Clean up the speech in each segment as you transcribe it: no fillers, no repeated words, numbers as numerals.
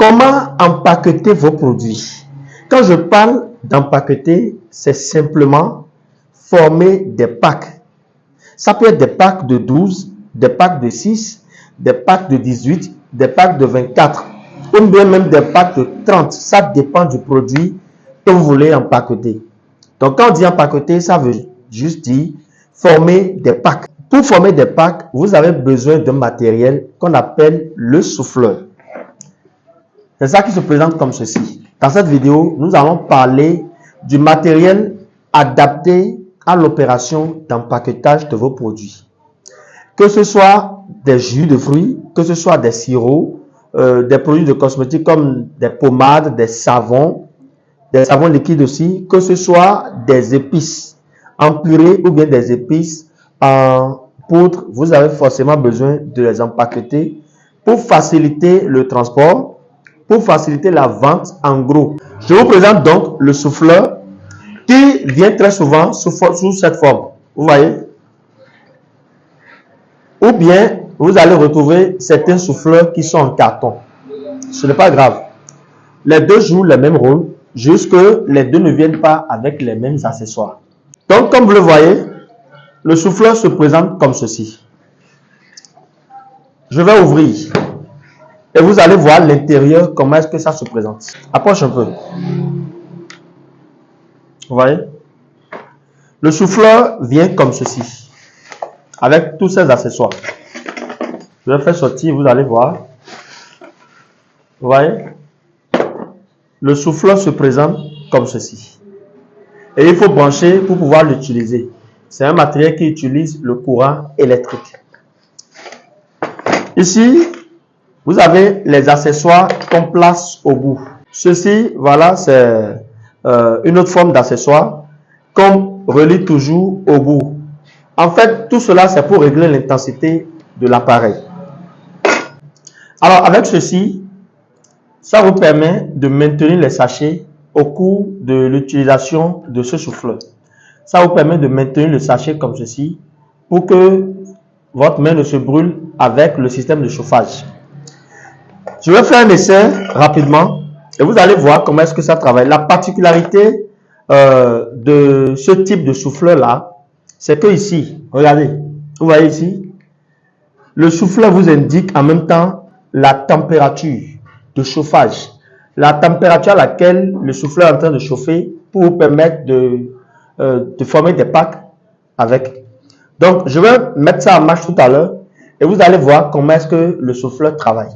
Comment empaqueter vos produits? Quand je parle d'empaqueter, c'est simplement former des packs. Ça peut être des packs de 12, des packs de 6, des packs de 18, des packs de 24, ou bien même des packs de 30. Ça dépend du produit que vous voulez empaqueter. Donc, quand on dit empaqueter, ça veut juste dire former des packs. Pour former des packs, vous avez besoin d'un matériel qu'on appelle le souffleur. C'est ça qui se présente comme ceci. Dans cette vidéo, nous allons parler du matériel adapté à l'opération d'empaquetage de vos produits. Que ce soit des jus de fruits, que ce soit des sirops, des produits de cosmétiques comme des pommades, des savons liquides aussi, que ce soit des épices en purée ou bien des épices en poudre, vous avez forcément besoin de les empaqueter pour faciliter le transport, pour faciliter la vente en gros. Je vous présente donc le souffleur qui vient très souvent sous cette forme. Vous voyez? Ou bien, vous allez retrouver certains souffleurs qui sont en carton. Ce n'est pas grave. Les deux jouent le même rôle, juste que les deux ne viennent pas avec les mêmes accessoires. Donc, comme vous le voyez, le souffleur se présente comme ceci. Je vais ouvrir. Et vous allez voir l'intérieur, comment est-ce que ça se présente. Approche un peu. Vous voyez? Le souffleur vient comme ceci, avec tous ses accessoires. Je vais faire sortir, vous allez voir. Vous voyez? Le souffleur se présente comme ceci. Et il faut brancher pour pouvoir l'utiliser. C'est un matériel qui utilise le courant électrique. Ici, vous avez les accessoires qu'on place au bout. Ceci, voilà, c'est une autre forme d'accessoire qu'on relie toujours au bout. En fait, tout cela, c'est pour régler l'intensité de l'appareil. Alors, avec ceci, ça vous permet de maintenir les sachets au cours de l'utilisation de ce souffleur. Ça vous permet de maintenir le sachet comme ceci pour que votre main ne se brûle avec le système de chauffage. Je vais faire un essai rapidement et vous allez voir comment est-ce que ça travaille. La particularité de ce type de souffleur là, c'est que ici, regardez, vous voyez ici, le souffleur vous indique en même temps la température de chauffage, la température à laquelle le souffleur est en train de chauffer pour vous permettre de former des packs avec. Donc, je vais mettre ça en marche tout à l'heure et vous allez voir comment est-ce que le souffleur travaille.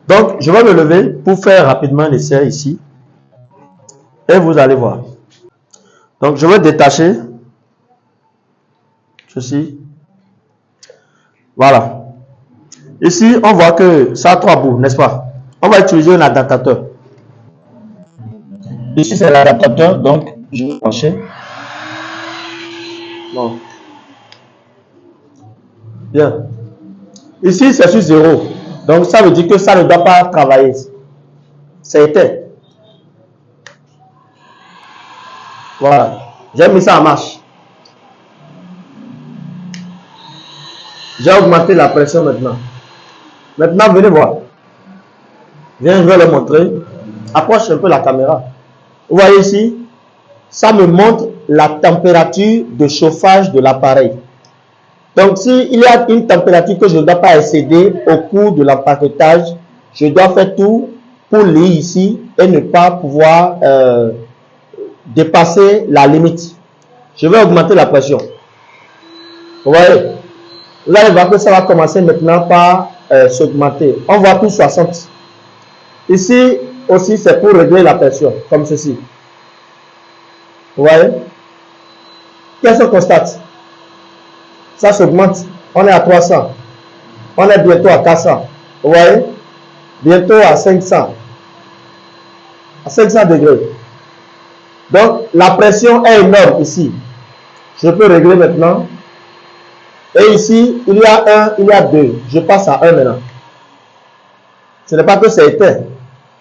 Donc, je vais me lever pour faire rapidement l'essai ici. Et vous allez voir. Donc, je vais détacher ceci. Voilà. Ici, on voit que ça a 3 bouts, n'est-ce pas? On va utiliser un adaptateur. Ici, c'est l'adaptateur, donc je vais brancher. Bon. Bien. Ici, c'est sur 0. Donc, ça veut dire que ça ne doit pas travailler. C'est éteint. Voilà. J'ai mis ça en marche. J'ai augmenté la pression maintenant. Maintenant, venez voir. Viens, je vais le montrer. Approche un peu la caméra. Vous voyez ici, ça me montre la température de chauffage de l'appareil. Donc, s'il y a une température que je ne dois pas excéder au cours de l'empaquetage, je dois faire tout pour lire ici et ne pas pouvoir dépasser la limite. Je vais augmenter la pression. Vous voyez? Vous allez voir que ça va commencer maintenant par s'augmenter. On voit tout 60. Ici aussi, c'est pour régler la pression, comme ceci. Vous voyez? Qu'est-ce qu'on constate? Ça s'augmente. On est à 300. On est bientôt à 400. Vous voyez? Bientôt à 500. À 500 degrés. Donc, la pression est énorme ici. Je peux régler maintenant. Et ici, il y a 1, il y a 2. Je passe à 1 maintenant. Ce n'est pas que c'est éteint.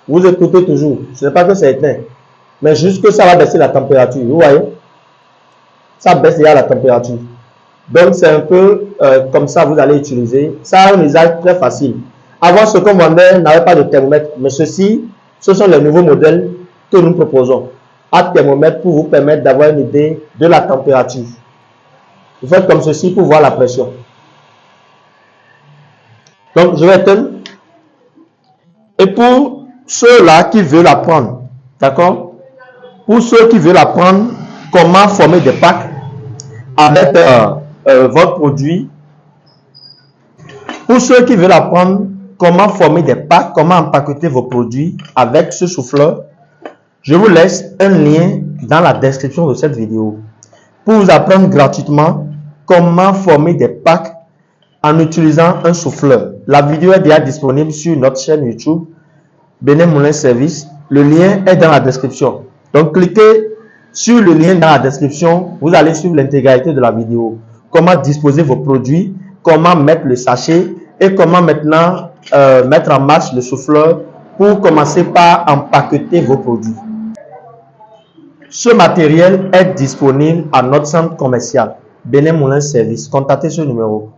Vous écoutez toujours. Ce n'est pas que c'est éteint. Mais juste que ça va baisser la température. Vous voyez? Ça baisse déjà la température. Donc, c'est un peu comme ça vous allez utiliser. Ça a un usage très facile. Avant, ce qu'on vendait n'avait pas de thermomètre. Mais ceci, ce sont les nouveaux modèles que nous proposons. Un thermomètre pour vous permettre d'avoir une idée de la température. Vous faites comme ceci pour voir la pression. Donc, je vais éteindre. Et pour ceux-là qui veulent apprendre, d'accord? Pour ceux qui veulent apprendre comment former des packs avec votre produit, pour ceux qui veulent apprendre comment former des packs, comment empaqueter vos produits avec ce souffleur, je vous laisse un lien dans la description de cette vidéo pour vous apprendre gratuitement comment former des packs en utilisant un souffleur. La vidéo est déjà disponible sur notre chaîne YouTube Benin Moulin Service. Le lien est dans la description. Donc, cliquez sur le lien dans la description. Vous allez suivre l'intégralité de la vidéo. Comment disposer vos produits, comment mettre le sachet et comment maintenant mettre en marche le souffleur pour commencer par empaqueter vos produits. Ce matériel est disponible à notre centre commercial Benin Moulin Service. Contactez ce numéro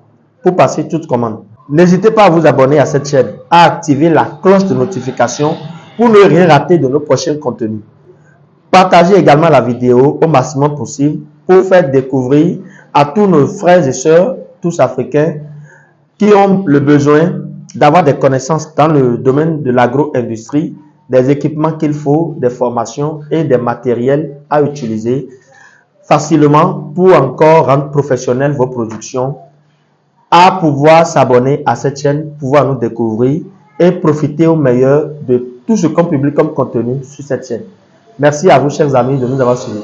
pour passer toute commande. N'hésitez pas à vous abonner à cette chaîne, à activer la cloche de notification pour ne rien rater de nos prochains contenus. Partagez également la vidéo au maximum possible pour faire découvrir à tous nos frères et sœurs, tous africains, qui ont le besoin d'avoir des connaissances dans le domaine de l'agro-industrie, des équipements qu'il faut, des formations et des matériels à utiliser facilement pour encore rendre professionnelles vos productions, à pouvoir s'abonner à cette chaîne, pouvoir nous découvrir et profiter au meilleur de tout ce qu'on publie comme contenu sur cette chaîne. Merci à vous, chers amis, de nous avoir suivis.